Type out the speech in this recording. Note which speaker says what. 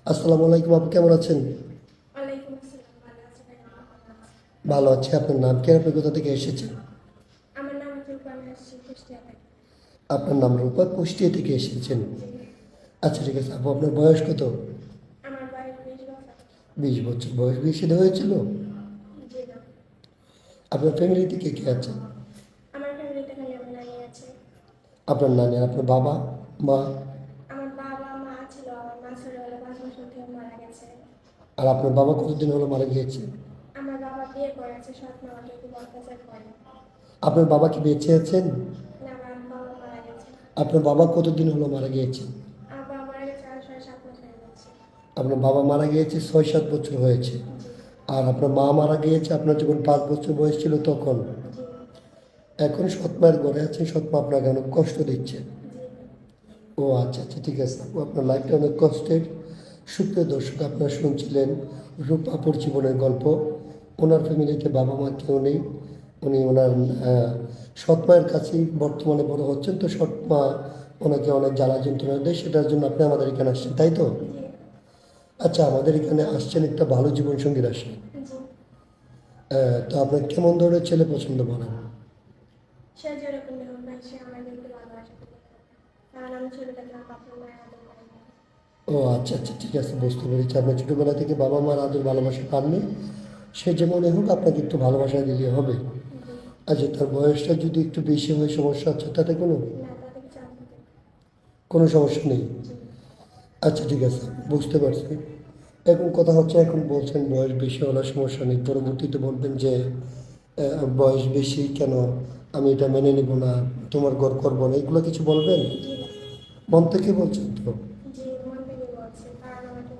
Speaker 1: আসসালামু আলাইকুম, আপু কেমন আছেন?
Speaker 2: ওয়ালাইকুম আসসালাম। ভালো আছি ভাই, আপনি কেমন আছেন?
Speaker 1: ভালো আছি। আপনার নাম কি আর আপনি কোথা থেকে এসেছেন?
Speaker 2: আমার নাম রূপা, আমি আসছি কুষ্টিয়া থেকে।
Speaker 1: আপনার নাম রূপা, কুষ্টিয়া থেকে এসেছেন।
Speaker 2: জি।
Speaker 1: আচ্ছা ঠিক আছে আপু, আপনার বয়স কত?
Speaker 2: আমার বয়স 20 বছর।
Speaker 1: 20 বছর বয়স, বিয়ে শাদী হয়েছিল?
Speaker 2: জি না।
Speaker 1: আপনার ফ্যামিলিতে কে কে আছে?
Speaker 2: আমার ফ্যামিলিতে খালি আমার নানি আছে।
Speaker 1: আপনার নানি, আর আপনার বাবা মা?
Speaker 2: আমার বাবা মা ছিল, আমার মা ছোটবেলা 5 বছর থেকে মারা গেছে।
Speaker 1: আর আপনার বাবা কতদিন হলো মারা গিয়েছে?
Speaker 2: আমার বাবা বিয়ে করেছে, সৎ মা আমাকে খুব অত্যাচার করে।
Speaker 1: আপনার বাবা কি বেঁচে আছেন?
Speaker 2: না, আমার বাবা মারা গেছে।
Speaker 1: আপনার বাবা কতদিন হলো মারা গিয়েছে?
Speaker 2: আমার বাবা মারা গেছে আর 7.5 বছর হয়ে গেছে।
Speaker 1: আপনার বাবা মারা গিয়েছে 6-7 বছর হয়েছে।
Speaker 2: জি।
Speaker 1: আর আপনার মা মারা গিয়েছে আপনার যখন 5 বছর বয়স ছিল তখন।
Speaker 2: জি।
Speaker 1: এখন সৎমায়ের ঘরে আছেন, সৎমা আপনাকে অনেক কষ্ট দিচ্ছে।
Speaker 2: জি।
Speaker 1: ও আচ্ছা আচ্ছা, ঠিক আছে আপু, আপনার লাইফটা অনেক কষ্টের। সুপ্রিয় দর্শক, আপনারা শুনছিলেন রূপাপুর জীবনের গল্প। ওনার ফ্যামিলিতে বাবা মা কেউ নেই। উনি ওনার সৎ মায়ের কাছেই বর্তমানে বড় হচ্ছেন। তো সৎ মা ওনাকে অনেক জ্বালা যন্ত্রণা দেয়, সেটার জন্য আপনি আমাদের এখানে আসছেন, তাই তো?
Speaker 2: জি।
Speaker 1: আচ্ছা, আমাদের এখানে আসছেন একটা ভালো জীবনসঙ্গীর আসেন।
Speaker 2: জি।
Speaker 1: তো আপনার কেমন ধরনের ছেলে পছন্দ বলেন?
Speaker 2: সে যেরকম হোক ভাই, সে আমার কিন্তু ভালোবাসা দিতে হবে। কারণ আমি ছোট থেকে আমার বাবা মায়ের আদর পাইনি।
Speaker 1: ও আচ্ছা আচ্ছা, ঠিক আছে, বুঝতে পেরেছি। আপনার ছোটোবেলা থেকে বাবা মার আদর ভালোবাসা পাননি। সে যেমনই হোক আপনাকে একটু ভালোবাসা দিলে হবে।
Speaker 2: জি।
Speaker 1: আচ্ছা, তার বয়সটা যদি একটু বেশি হয় সমস্যা আছে তাতে কোনো
Speaker 2: না, তাতে কিছু আসবে না।
Speaker 1: কোনো সমস্যা নেই?
Speaker 2: জি।
Speaker 1: আচ্ছা ঠিক আছে, বুঝতে পারছি। এখন কথা হচ্ছে, এখন বলছেন বয়স বেশি হওয়ার সমস্যা নেই, পরবর্তীতে বলবেন যে বয়স বেশি কেন, আমি এটা মেনে নেব না, তোমার ঘর করবো না, এগুলো কিছু বলবেন?
Speaker 2: জি না।
Speaker 1: মন থেকে বলছেন তো?
Speaker 2: জি, মন থেকে বলছি, কারণ আমাকে